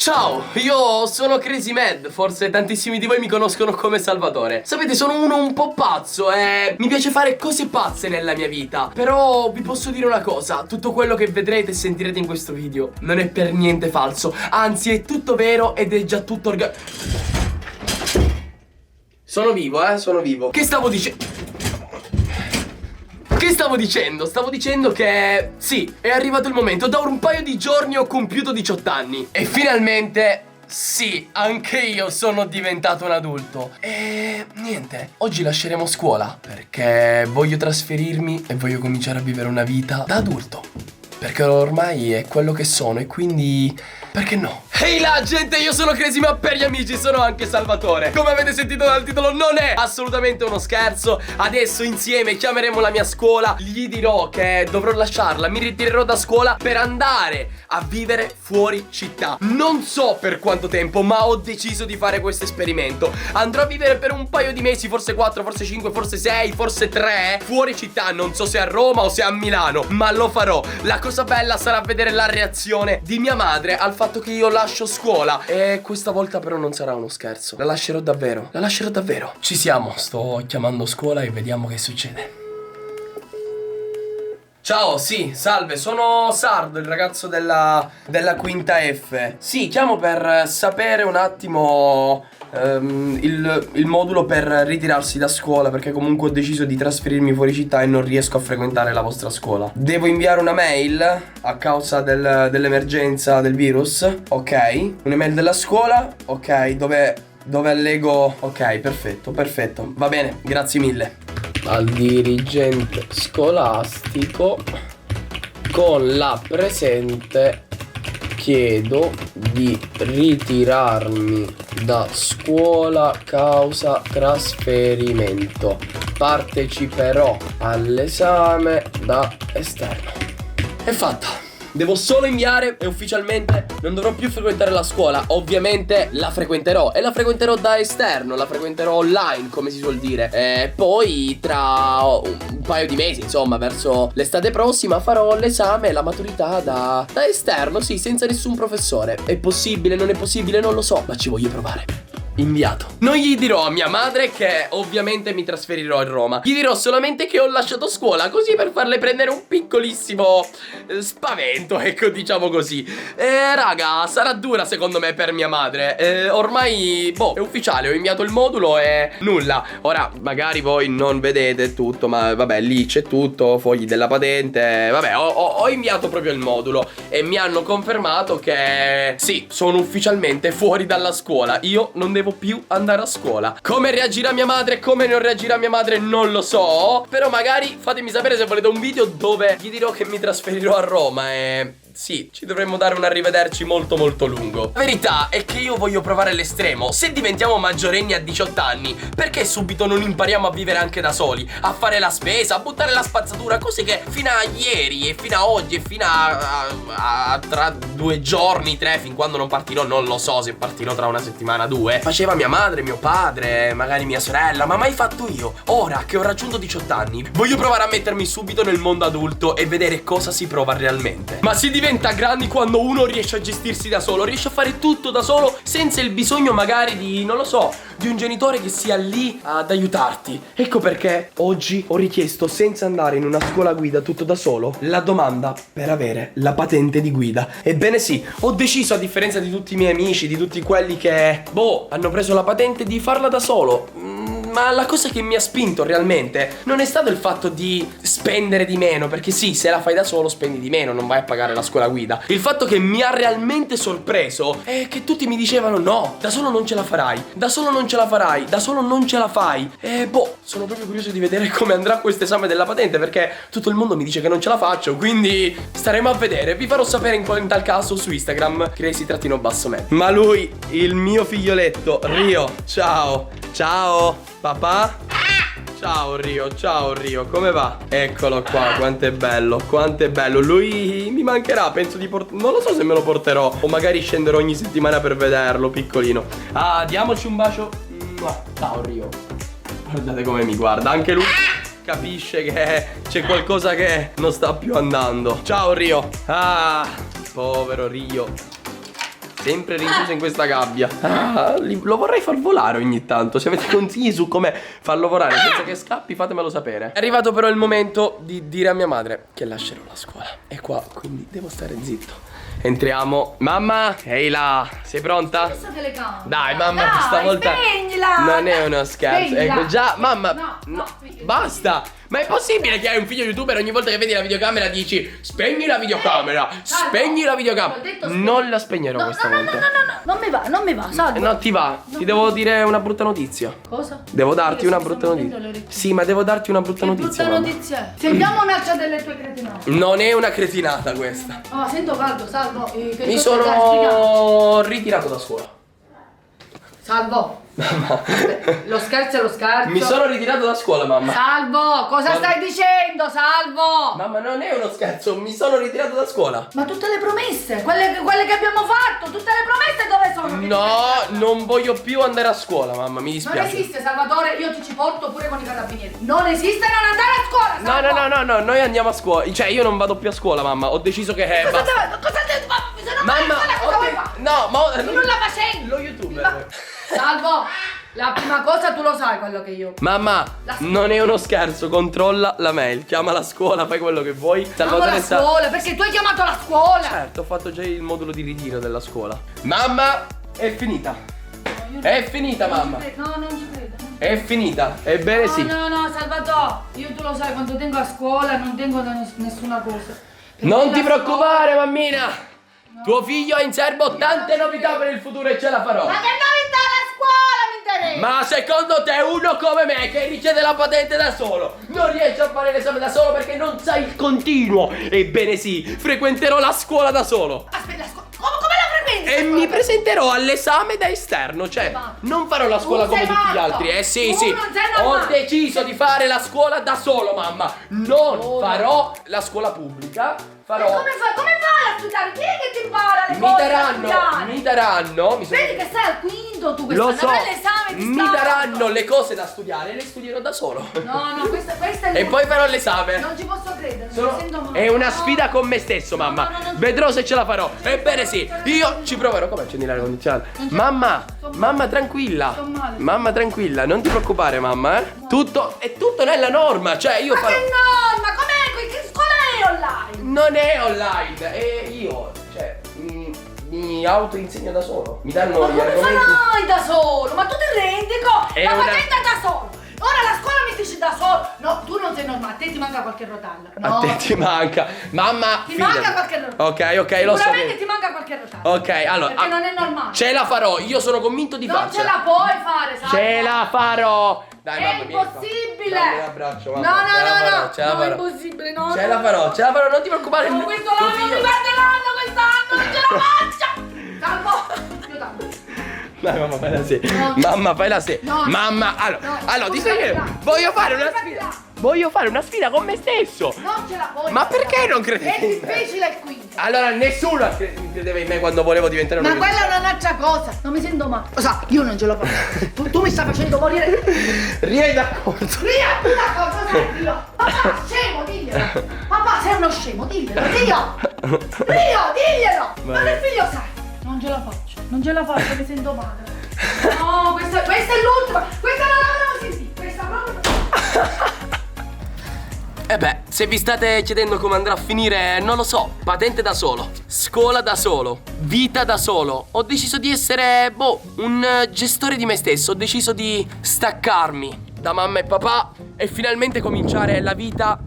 Ciao, io sono Crazy Mad, forse tantissimi di voi mi conoscono come Salvatore. Sapete, sono uno un po' pazzo e mi piace fare cose pazze nella mia vita. Però vi posso dire una cosa, tutto quello che vedrete e sentirete in questo video non è per niente falso, anzi è tutto vero ed è già tutto Sono vivo, sono vivo. Che stavo dicendo? Stavo dicendo che sì, è arrivato il momento. Da un paio di giorni ho compiuto 18 anni e finalmente sì, anche io sono diventato un adulto. E niente, oggi lasceremo scuola perché voglio trasferirmi e voglio cominciare a vivere una vita da adulto. Perché ormai è quello che sono e quindi perché no? Ehi là gente, io sono Crazy ma per gli amici sono anche Salvatore. Come avete sentito dal titolo non è assolutamente uno scherzo. Adesso insieme chiameremo la mia scuola, gli dirò che dovrò lasciarla, mi ritirerò da scuola per andare a vivere fuori città. Non so per quanto tempo, ma ho deciso di fare questo esperimento. Andrò a vivere per un paio di mesi, forse 4, forse 5, forse 6, forse 3 fuori città, non so se a Roma o se a Milano, ma lo farò. La cosa bella sarà vedere la reazione di mia madre al fatto che io lascio scuola. E questa volta però non sarà uno scherzo, la lascerò davvero, la lascerò davvero. Ci siamo, sto chiamando scuola e vediamo che succede. Ciao, sì, salve, sono Sardo, il ragazzo della quinta F. Sì, chiamo per sapere un attimo il modulo per ritirarsi da scuola, perché comunque ho deciso di trasferirmi fuori città e non riesco a frequentare la vostra scuola. Devo inviare una mail a causa dell'emergenza del virus. Ok, un'email della scuola. Ok, dove allego. Ok, perfetto, va bene, grazie mille. Al dirigente scolastico, con la presente chiedo di ritirarmi da scuola causa trasferimento. Parteciperò all'esame da esterno. È fatta. Devo solo inviare e ufficialmente non dovrò più frequentare la scuola. Ovviamente la frequenterò e la frequenterò da esterno, la frequenterò online, come si suol dire. E poi tra un paio di mesi, insomma, verso l'estate prossima farò l'esame e la maturità da esterno, sì, senza nessun professore. È possibile, non è possibile, non lo so, ma ci voglio provare. Inviato. Non gli dirò a mia madre che ovviamente mi trasferirò a Roma. Gli dirò solamente che ho lasciato scuola, così per farle prendere un piccolissimo spavento, ecco, diciamo così. Raga, sarà dura secondo me per mia madre. Ormai, boh, è ufficiale, ho inviato il modulo e nulla. Ora, magari voi non vedete tutto, ma vabbè, lì c'è tutto, fogli della patente. Vabbè, ho inviato proprio il modulo e mi hanno confermato che sì, sono ufficialmente fuori dalla scuola. Io non devo più andare a scuola. Come reagirà mia madre, come non reagirà mia madre non lo so. Però magari fatemi sapere se volete un video dove gli dirò che mi trasferirò a Roma e sì, ci dovremmo dare un arrivederci molto molto lungo. La verità è che io voglio provare l'estremo. Se diventiamo maggiorenni a 18 anni, perché subito non impariamo a vivere anche da soli? A fare la spesa, a buttare la spazzatura, cose che fino a ieri e fino a oggi e fino a tra 2 giorni, 3, fin quando non partirò, non lo so se partirò tra una settimana, 2, faceva mia madre, mio padre, magari mia sorella, ma mai fatto io. Ora che ho raggiunto 18 anni, voglio provare a mettermi subito nel mondo adulto e vedere cosa si prova realmente. Ma si diventa grandi quando uno riesce a gestirsi da solo, riesce a fare tutto da solo senza il bisogno magari di, non lo so, di un genitore che sia lì ad aiutarti. Ecco perché oggi ho richiesto, senza andare in una scuola guida tutto da solo, la domanda per avere la patente di guida. Ebbene sì, ho deciso, a differenza di tutti i miei amici, di tutti quelli che, boh, hanno preso la patente, di farla da solo. Ma la cosa che mi ha spinto realmente non è stato il fatto di spendere di meno, perché sì, se la fai da solo spendi di meno, non vai a pagare la scuola guida. Il fatto che mi ha realmente sorpreso è che tutti mi dicevano no, da solo non ce la farai, da solo non ce la farai, da solo non ce la fai. E boh, sono proprio curioso di vedere come andrà questo esame della patente, perché tutto il mondo mi dice che non ce la faccio, quindi staremo a vedere. Vi farò sapere in tal caso su Instagram, crazy_man. Ma lui, il mio figlioletto, Rio, ciao. Ciao, papà. Ciao Rio, come va? Eccolo qua, quanto è bello, quanto è bello. Lui mi mancherà, penso di non lo so se me lo porterò o magari scenderò ogni settimana per vederlo, piccolino. Ah, diamoci un bacio. Ciao Rio. Guardate come mi guarda, anche lui capisce che c'è qualcosa che non sta più andando. Ciao Rio. Ah, povero Rio. sempre rinchiuso in questa gabbia. Lo vorrei far volare ogni tanto. Se avete consigli su come farlo volare senza che scappi, fatemelo sapere. È arrivato però il momento di dire a mia madre che lascerò la scuola. È qua, quindi devo stare zitto. Entriamo. Mamma, ehi là, sei pronta? Dai, mamma, dai, questa volta spegnila. non è uno scherzo. Spegnila. Ecco già, mamma, No, basta. Ma è possibile che hai un figlio youtuber ogni volta che vedi la videocamera dici spegni la videocamera, spegni la videocamera. Non la spegnerò questa volta. No, non mi va, salvo. No, ti va. Ti devo dire una brutta notizia. Cosa? Devo darti Io una sto brutta mettendo notizia. le orecchie. Sì, ma devo darti una brutta Che notizia. brutta Mamma. notizia. Sentiamo un'altra delle tue cretinate. Non è una cretinata questa. Oh, sento caldo, Salvo. Mi sono ritirato da scuola. Salvo. Lo scherzo è lo scherzo. Mi sono ritirato da scuola, mamma. Salvo, cosa stai dicendo, Salvo? Mamma, non è uno scherzo, mi sono ritirato da scuola. Ma tutte le promesse, quelle che abbiamo fatto, tutte le promesse dove sono? No, non voglio più andare a scuola, mamma, mi Non dispiace. esiste, Salvatore, io ti ci porto pure con i carabinieri. Non esiste non andare a scuola, No, Salvo. no, noi andiamo a scuola. Cioè, io non vado più a scuola, mamma. Ho deciso che Cosa basta. se non vai a scuola cosa vuoi fare? No, ma Non la facevi. lo youtuber. Salvo, la prima cosa tu lo sai quello che io. Mamma, non è uno scherzo, controlla la mail, chiama la scuola, fai quello che vuoi. Chiamo la scuola, perché tu hai chiamato la scuola. Certo, ho fatto già il modulo di ritiro della scuola. Mamma, è finita. È finita, mamma. No, non ci credo. È finita, ebbene sì. No, Salvatore, io tu lo sai, quando tengo a scuola non tengo da nessuna cosa. Perché Non la ti scuola- preoccupare, mammina. Tuo figlio ha in serbo tante novità per il futuro e ce la farò. Ma che novità la scuola mi interessa? Ma secondo te uno come me che richiede la patente da solo non riesce a fare l'esame da solo perché non sa il continuo? Ebbene sì, frequenterò la scuola da solo. Aspetta, la scuola. Come la frequenti? E mi presenterò all'esame da esterno, cioè non farò la scuola come tutti gli altri. Sì, sì. Ho deciso di fare la scuola da solo, mamma. Non farò la scuola pubblica. Farò. Come fai a studiare? Chi è che ti impara le cose? Mi daranno. Vedi che sei al quinto tu quest'anno. Lo so. L'esame di Mi Stato. daranno le cose da studiare e le studierò da solo. No, questa è E poi farò l'esame. Non ci posso credere, mi sento male. È una sfida con me stesso, mamma. No. Vedrò se ce la farò. Ebbene sì, io ci proverò. Come accendi l'aria condizionata? Mamma, tranquilla. Sto male. Mamma, tranquilla, non ti preoccupare, mamma, eh. È tutto nella norma. Cioè, io Ma farò. che norma? Com'è? Che scuola è online? Non è online, è io. Cioè, mi autoinsegno da solo. Mi danno Ma gli come argomenti. farai da solo? Ma tu ti rendi conto? È La una- patente da solo. Ora la scuola mi dice da solo. No, tu non sei normale, a te ti manca qualche rotella. No. A te ti manca. Mamma, Ti fidati. manca qualche rotella. Ok, lo so. Sicuramente ti manca qualche rotella. Ok, allora. Perché non è normale. Ce la farò, io sono convinto di Non farcela. ce la puoi fare, sai? Ce la farò. Dai, È mamma, vieni qua. impossibile. Dammi un abbraccio, mamma. No, Ce la farò, no, ce la no, farò. è impossibile, no. Ce la farò, non ti preoccupare. No, questo Tuo l'anno figlio- mi perderanno quest'anno, non ce la faccio. Salvo, io t'amo. Dai, mamma, fai la sì. No. Mamma, fai la sì. No. Mamma, allora, ti sto dicendo, voglio fare una sfida. Voglio fare una sfida con me stesso. Non ce la puoi. Ma fare. perché non credete È in me? difficile il quinto. Allora, nessuno credeva in me quando volevo diventare un Ma quella è un'altra cosa. Non mi sento male. Cosa? Io non ce la faccio. Tu mi stai facendo morire. Rie d'accordo. Ria, tu da cosa sei io? Papà, scemo, diglielo. Papà, sei uno scemo, diglielo. Rio, diglielo. Ma Vai. che figlio sai? Non ce la faccio. Non ce la faccio, mi sento male. No, questa è l'ultima. Questa non l'avevo sentita. Questa proprio. E beh, se vi state chiedendo come andrà a finire, non lo so. Patente da solo, scuola da solo, vita da solo. Ho deciso di essere, un gestore di me stesso. Ho deciso di staccarmi da mamma e papà e finalmente cominciare la vita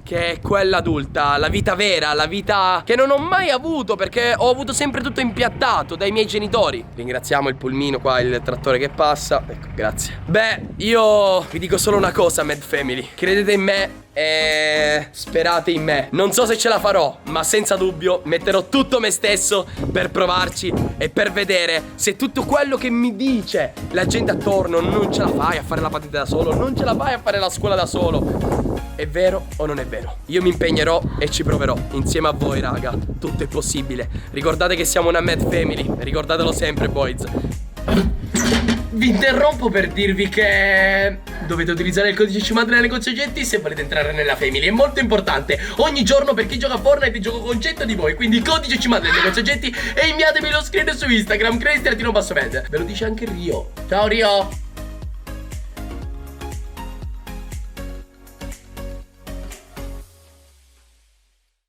che è quella adulta, la vita vera, la vita che non ho mai avuto perché ho avuto sempre tutto impiattato dai miei genitori. Ringraziamo il pulmino qua, il trattore che passa. Ecco, grazie. Beh, io vi dico solo una cosa, Mad Family. Credete in me e sperate in me. Non so se ce la farò, ma senza dubbio metterò tutto me stesso per provarci e per vedere se tutto quello che mi dice la gente attorno, non ce la fai a fare la patente da solo, non ce la fai a fare la scuola da solo, è vero o non è vero? Io mi impegnerò e ci proverò insieme a voi, raga. Tutto è possibile. Ricordate che siamo una Mad Family. Ricordatelo sempre, boys. Vi interrompo per dirvi che dovete utilizzare il codice CMAD nel negozio oggetti se volete entrare nella family. È molto importante. Ogni giorno per chi gioca a Fortnite gioco con 100 di voi. Quindi codice CMAD nel negozio oggetti e inviatemi lo screen su Instagram, Cristian_Med. Ve lo dice anche Rio. Ciao Rio.